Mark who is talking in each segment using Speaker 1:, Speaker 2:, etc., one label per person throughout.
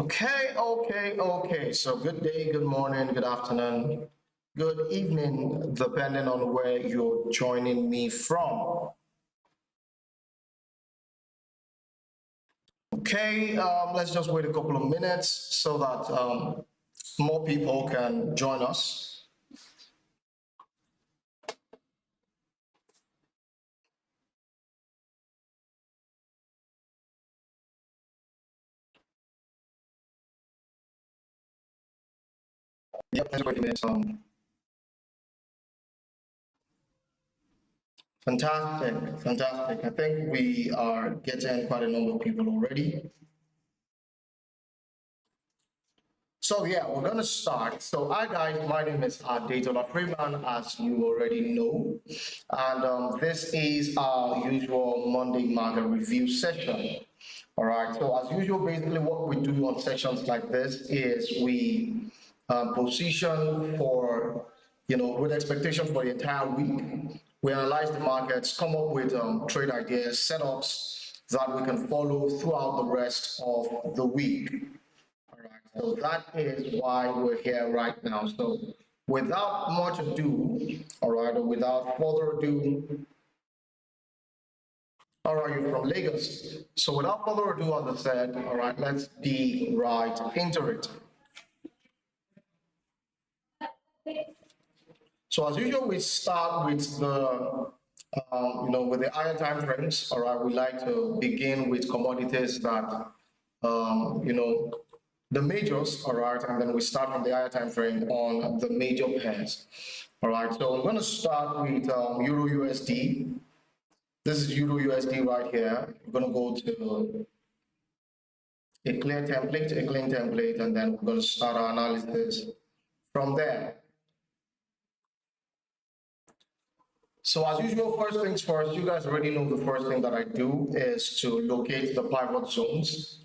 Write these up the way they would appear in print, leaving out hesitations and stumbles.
Speaker 1: Okay. So good day, good morning, good afternoon, good evening, depending on where you're joining me from. Okay, let's just wait a couple of minutes so that more people can join us. Yep, let's wait a minute. Fantastic. I think we are getting quite a number of people already. So yeah, we're gonna start. So hi guys, my name is Adetola Freeman, as you already know, and this is our usual Monday market review session. All right. So as usual, basically what we do on sessions like this is we position for with expectation for the entire week. We analyze the markets, come up with trade ideas, setups that we can follow throughout the rest of the week. So that is why we're here right now. So without much ado, all right, or without further ado, all right, you're from Lagos. So without further ado, as I said, all right, let's be right into it. So as usual, we start with with the higher time frames. All right, we like to begin with commodities that, the majors. All right, and then we start from the higher time frame on the major pairs. All right, so I'm going to start with Euro USD. This is Euro USD right here. We're going to go to a clean template, and then we're going to start our analysis from there. So as usual, first things first, you guys already know the first thing that I do is to locate the pivot zones.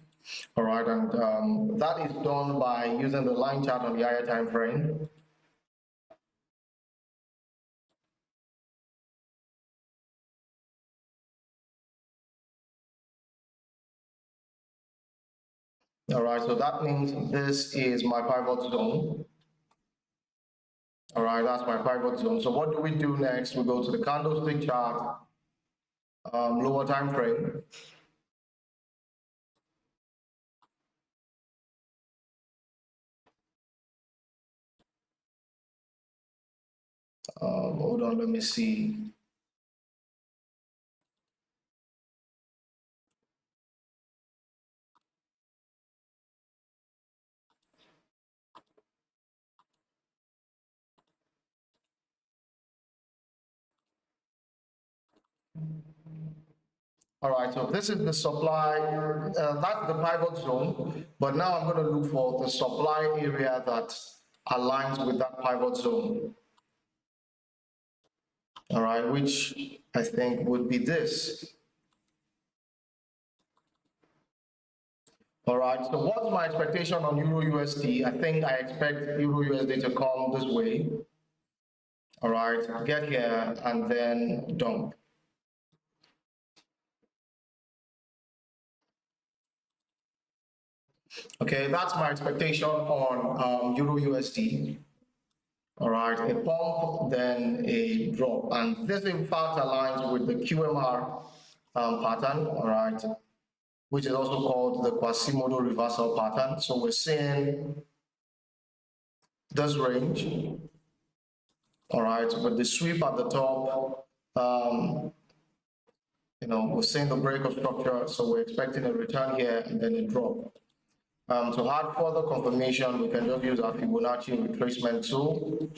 Speaker 1: All right, and that is done by using the line chart on the higher time frame. All right, so that means this is my pivot zone. All right, that's my pivot zone. So what do we do next? We go to the candlestick chart, lower time frame. Hold on, let me see. All right, so this is the supply, that's the pivot zone, but now I'm going to look for the supply area that aligns with that pivot zone. All right, which I think would be this. All right, so what's my expectation on Euro USD? I think I expect Euro USD to come this way. All right, get here and then dump. Okay, that's my expectation on Euro USD. All right, a pump, then a drop. And this in fact aligns with the QMR pattern, all right, which is also called the Quasimodo reversal pattern. So we're seeing this range, all right, with the sweep at the top, we're seeing the break of structure. So we're expecting a return here and then a drop. To add further confirmation, we can just use our Fibonacci retracement tool.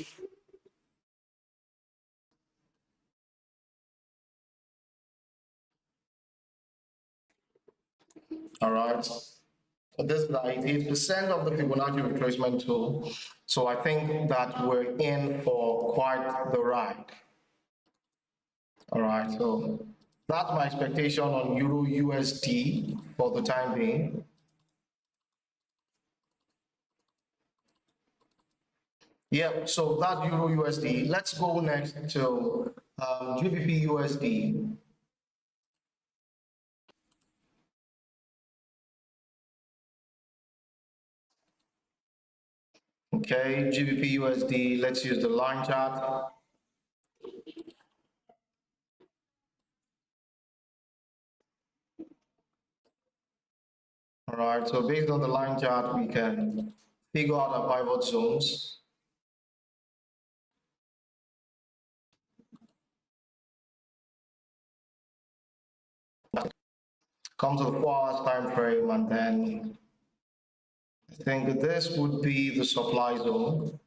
Speaker 1: All right. So this is 88% of the Fibonacci retracement tool. So I think that we're in for quite the ride. All right. So that's my expectation on Euro USD for the time being. Yeah, so that's Euro USD. Let's go next to GBP USD. Okay, GBP USD, let's use the line chart. All right, so based on the line chart, we can figure out our pivot zones. Come to the 4 hours time frame, and then I think this would be the supply zone.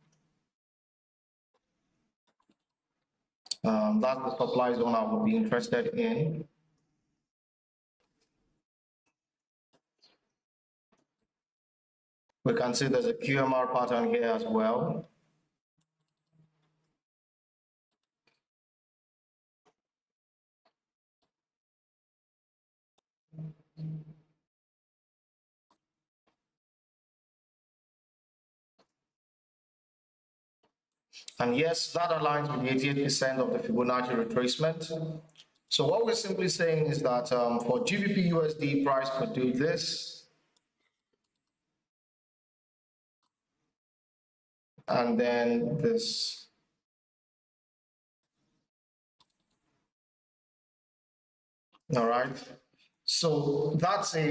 Speaker 1: That's the supply zone I would be interested in. We can see there's a QMR pattern here as well. And yes, that aligns with the 88% of the Fibonacci retracement. So what we're simply saying is that for GBP USD, price could do this, and then this. All right. So that's a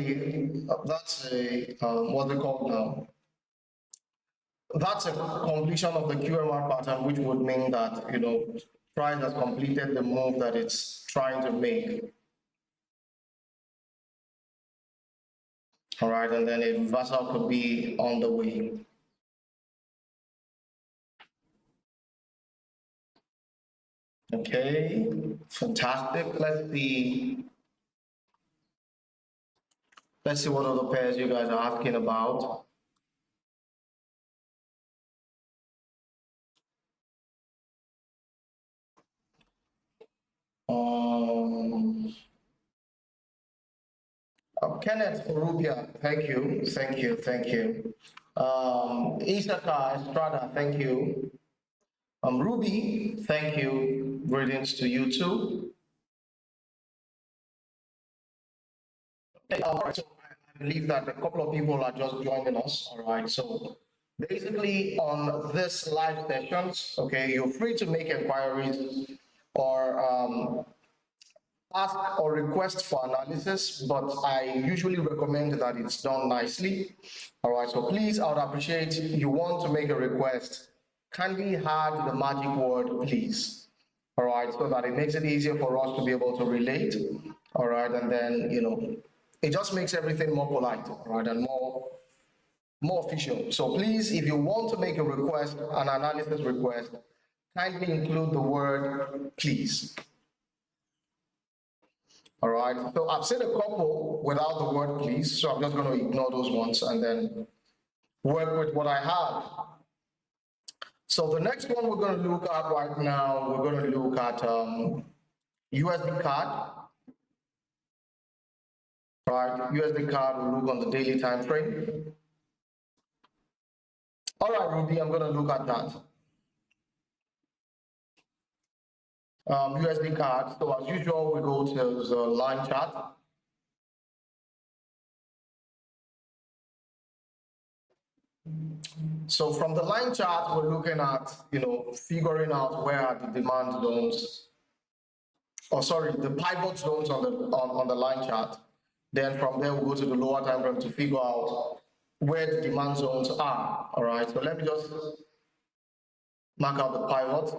Speaker 1: what they call now. That's a completion of the QMR pattern, which would mean that price has completed the move that it's trying to make. All right, and then a reversal could be on the way. Okay, fantastic. Let's see what other pairs you guys are asking about. Um, Kenneth Rubia, thank you, thank you, thank you. Isaka Estrada, thank you. Ruby, thank you. Greetings to you too. Okay, all right, so I believe that a couple of people are just joining us. All right, so basically on this live sessions, okay, you're free to make inquiries or ask or request for analysis, but I usually recommend that it's done nicely. All right, so please, I would appreciate you want to make a request, kindly add the magic word please. All right, so that it makes it easier for us to be able to relate. All right, and then it just makes everything more polite, all right, and more official. So please, if you want to make a request, an analysis request, kindly include the word please. All right, so I've seen a couple without the word please, so I'm just going to ignore those ones and then work with what I have. So the next one we're going to look at right now, we're going to look at USD card. All right, USD card, we'll look on the daily time frame. All right, Ruby, I'm going to look at that. USD card, so as usual, we go to the line chart. So from the line chart, we're looking at, figuring out where are the demand zones, or sorry, the pivot zones on the line chart. Then from there, we'll go to the lower time frame to figure out where the demand zones are. All right, so let me just mark out the pivot.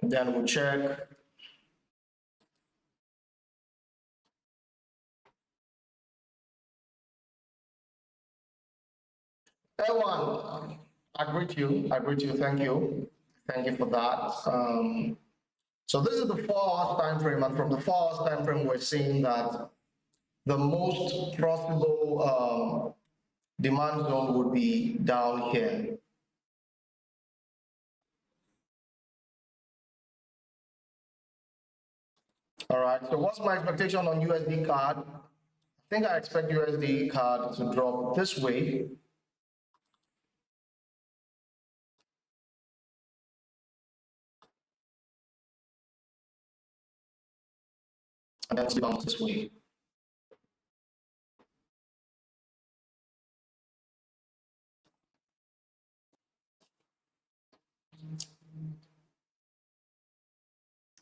Speaker 1: Then we'll check. L1, I greet you, thank you. Thank you for that. So this is the 4 hours time frame, and from the 4 hours time frame, we're seeing that the most possible demand zone would be down here. All right, so what's my expectation on USD card? I think I expect USD card to drop this way. and then bounce this way.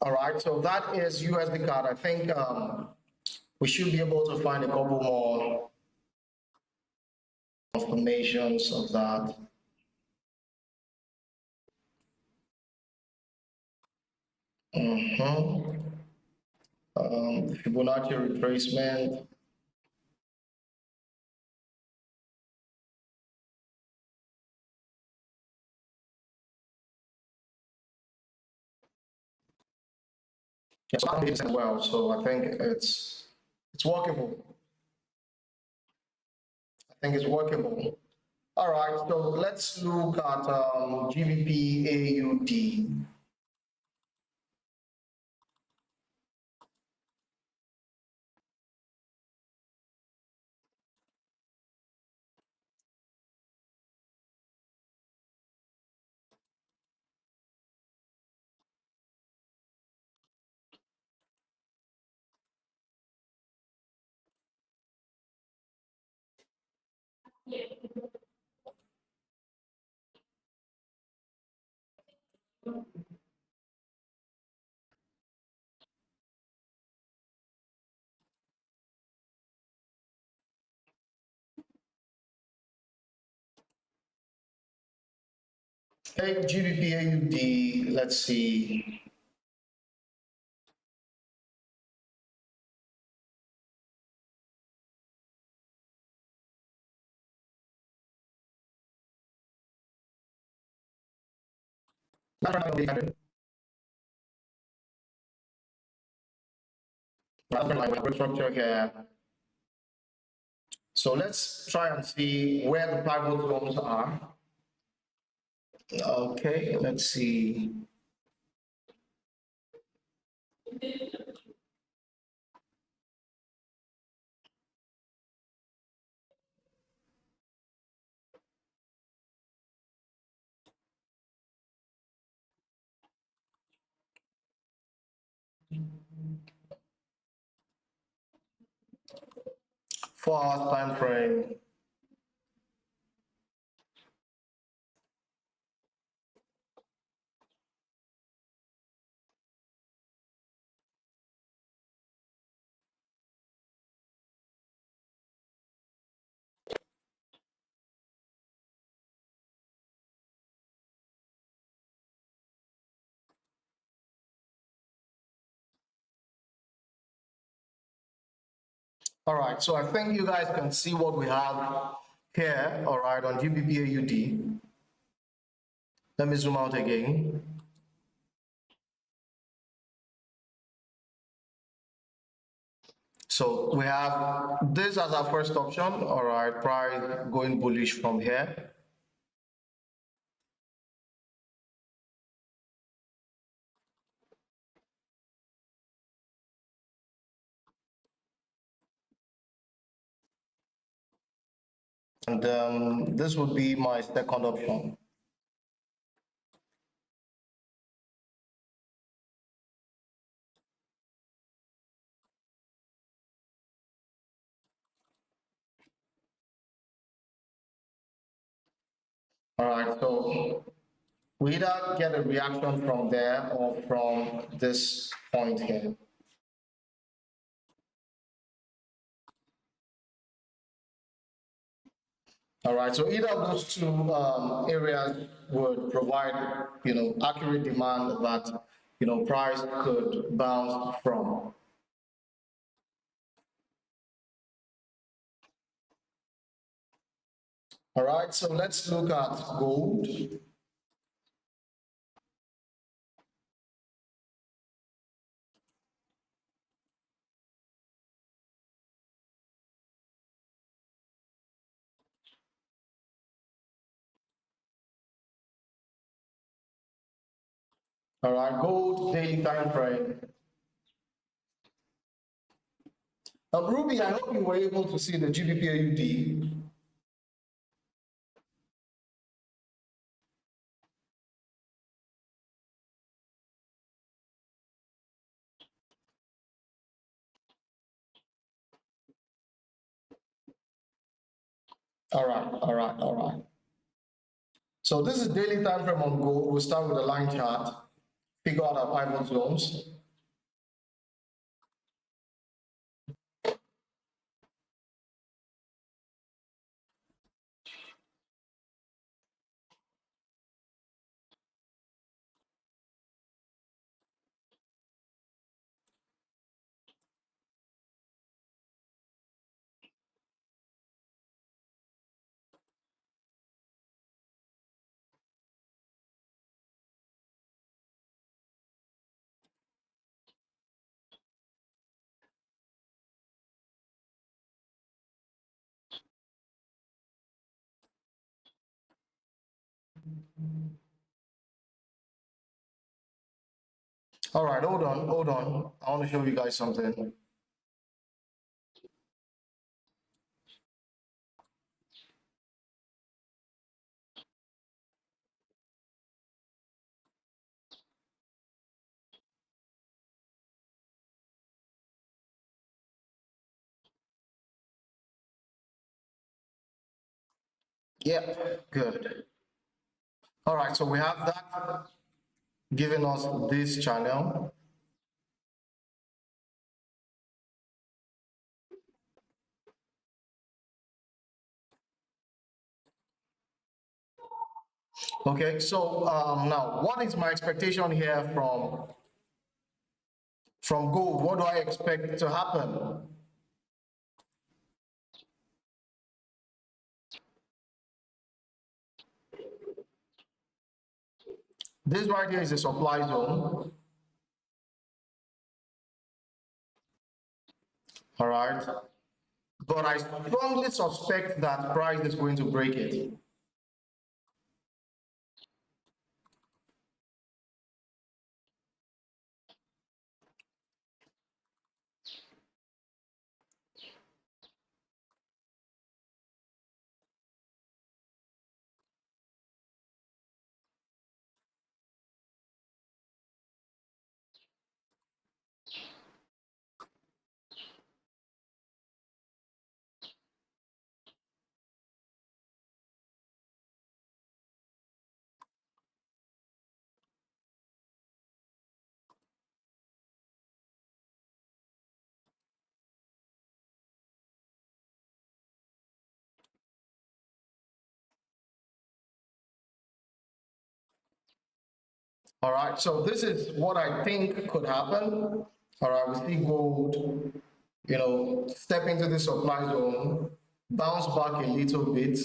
Speaker 1: All right, so that is USD card. I think we should be able to find a couple more confirmations of that. Fibonacci retracement. Yes, as well. So I think it's workable. I think it's workable. All right, so let's look at GBP AUD. Okay, GBP AUD, let's see. My structure here. So let's try and see where the pivot zones are. Okay, let's see. For time frame. All right, so I think you guys can see what we have here, all right, on GBP AUD. Let me zoom out again. So we have this as our first option, all right, price going bullish from here. And this would be my second option. All right, so we either get a reaction from there or from this point here. All right, so either of those two areas would provide, accurate demand that, price could bounce from. All right, so let's look at gold. All right, gold daily time frame. Ruby, I hope you were able to see the GBP AUD. All right, all right, all right. So this is daily time frame on gold. We'll start with the line chart, figure out our pivot zones. All right, hold on, hold on. I want to show you guys something. Yep, good. All right, so we have that giving us this channel. Okay, so now what is my expectation here from gold? What do I expect to happen? This right here is a supply zone. All right, but I strongly suspect that price is going to break it. All right, so this is what I think could happen. All right, we see gold, step into the supply zone, bounce back a little bit,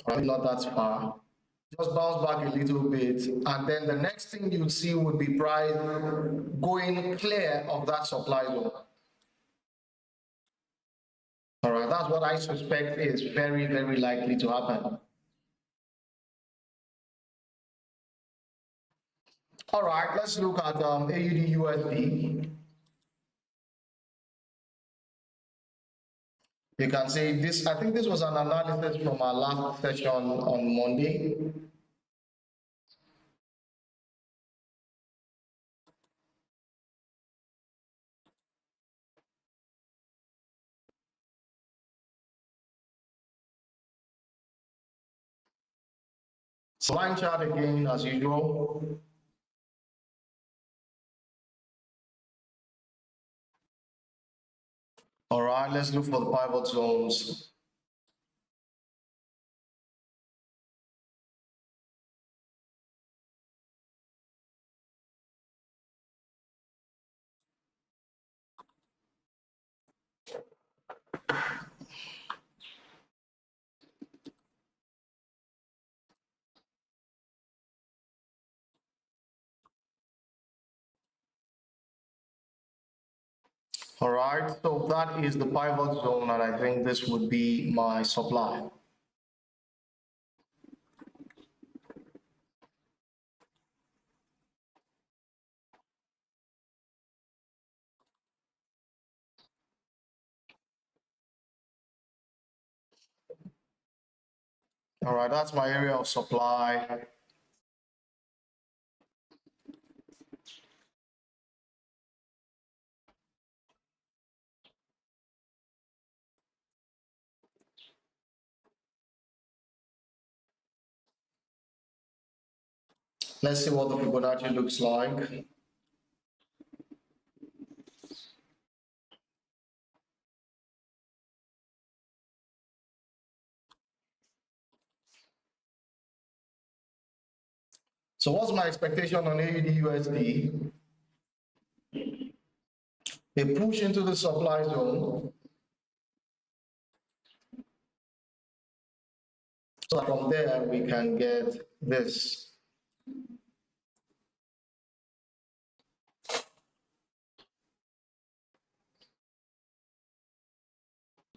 Speaker 1: probably not that far, just bounce back a little bit, and then the next thing you'd see would be price going clear of that supply zone. All right, that's what I suspect is very, very likely to happen. All right, let's look at AUD USD. You can see this, I think this was an analysis from our last session on Monday. So line chart again, as usual. All right, let's look for the pivot zones. All right, so that is the pivot zone, and I think this would be my supply. All right, that's my area of supply. Let's see what the Fibonacci looks like. So what's my expectation on AUD USD? A push into the supply zone. So from there we can get this.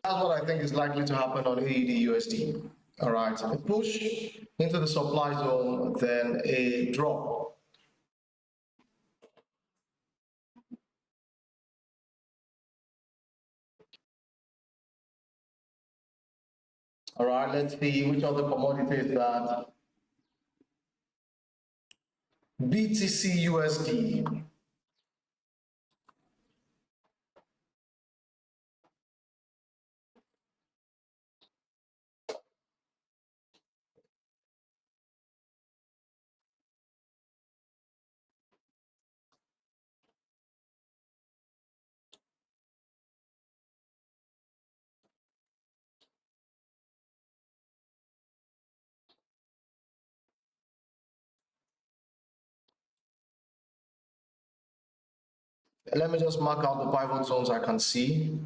Speaker 1: That's what I think is likely to happen on AUD USD. All right, a push into the supply zone, then a drop. All right, let's see which other commodities that BTC USD. Let me just mark out the pivot zones I can see.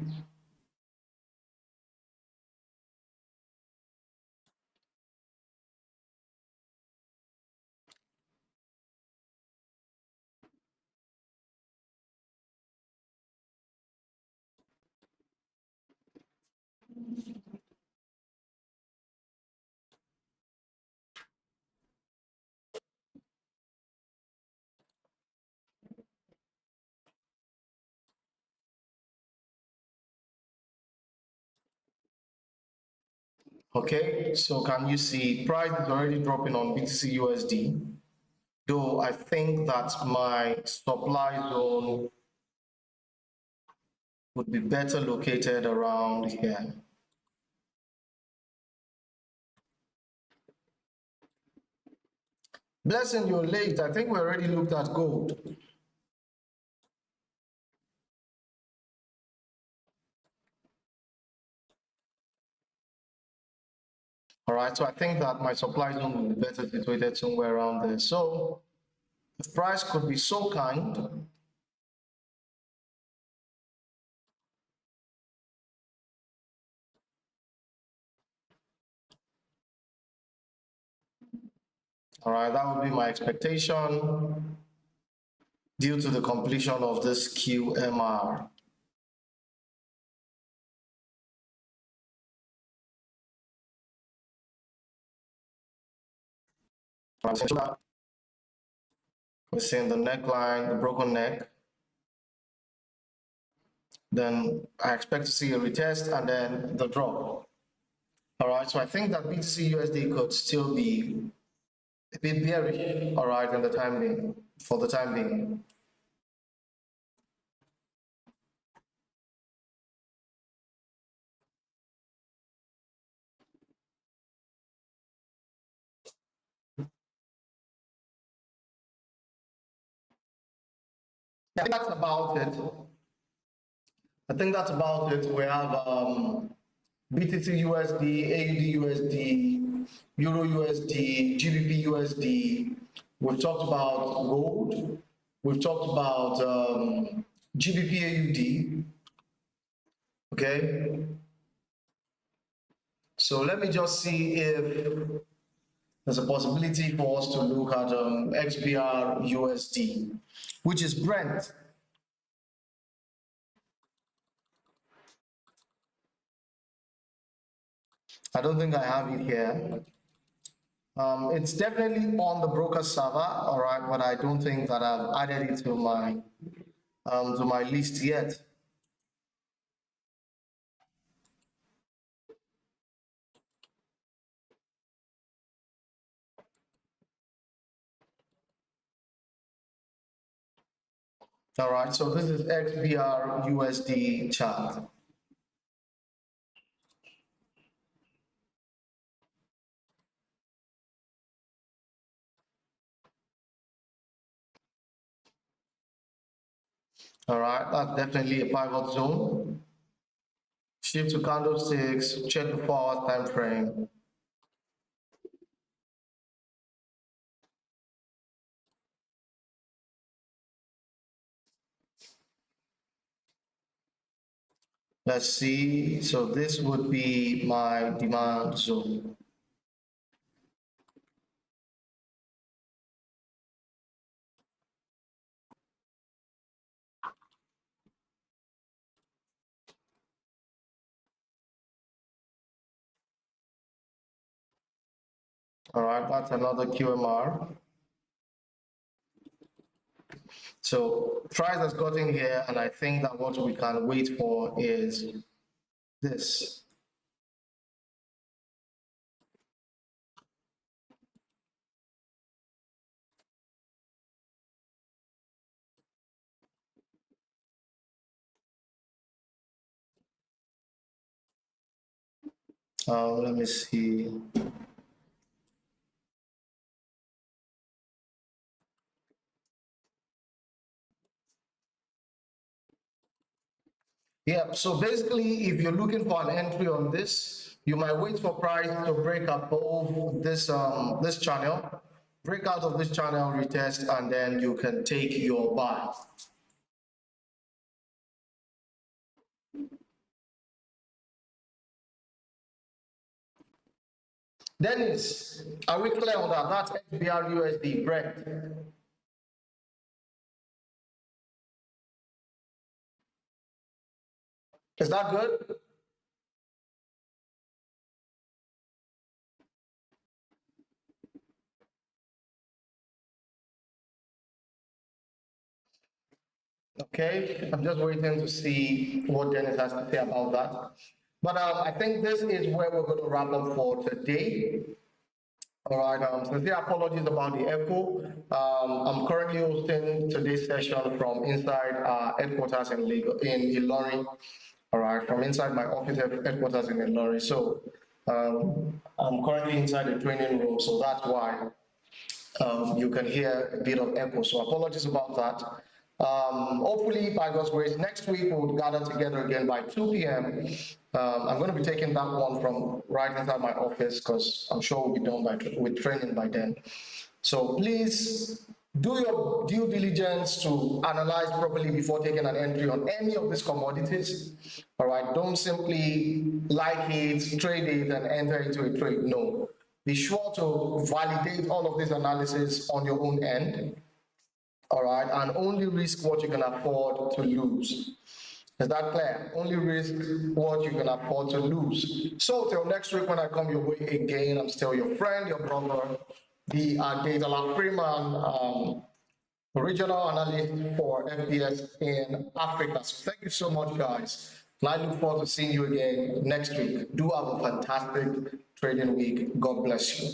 Speaker 1: Okay, so can you see price is already dropping on BTC USD, though I think that my supply zone would be better located around here. Blessing, you're late. I think we already looked at gold. All right, so I think that my supply zone will be better situated somewhere around there. So the price could be so kind. All right, that would be my expectation due to the completion of this QMR. We're seeing the neckline, the broken neck. Then I expect to see a retest and then the drop. All right, so I think that BTC USD could still be a bit bearish, all right, in the time being, for the time being. I think that's about it. I think that's about it. We have BTC USD, AUD USD, Euro USD, GBP USD. We've talked about gold. We've talked about GBP AUD. Okay. So let me just see if there's a possibility for us to look at XBR USD, which is Brent. I don't think I have it here. It's definitely on the broker server, all right, but I don't think that I've added it to my list yet. All right, so this is XBR USD chart. All right, that's definitely a pivot zone. Shift to candlesticks, check the 4 hour time frame. Let's see, so this would be my demand zone. All right, that's another QMR. So price has gotten here, and I think that what we can wait for is this. Let me see. Yeah, so basically, if you're looking for an entry on this, you might wait for price to break above this channel, break out of this channel, retest, and then you can take your buy. Dennis, are we clear on that? That's XBR USD, Brent. Is that good? Okay, I'm just waiting to see what Dennis has to say about that. But I think this is where we're going to wrap up for today. All right, sincere apologies about the echo. I'm currently hosting today's session from inside headquarters in Ilorin. All right, from inside my office headquarters in Ilorin. So I'm currently inside the training room, so that's why you can hear a bit of echo. So apologies about that. Hopefully, by God's grace, next week we'll gather together again by 2 p.m. I'm going to be taking that one from right inside my office because I'm sure we'll be done with training by then. So please do your due diligence to analyze properly before taking an entry on any of these commodities. All right, don't simply like it, trade it, and enter into a trade. No. Be sure to validate all of this analysis on your own end, all right, and only risk what you can afford to lose. Is that clear? Only risk what you can afford to lose. So till next week when I come your way again, I'm still your friend, your brother, the Adetola Freeman, regional analyst for FPS in Africa. So thank you so much, guys. And I look forward to seeing you again next week. Do have a fantastic trading week. God bless you.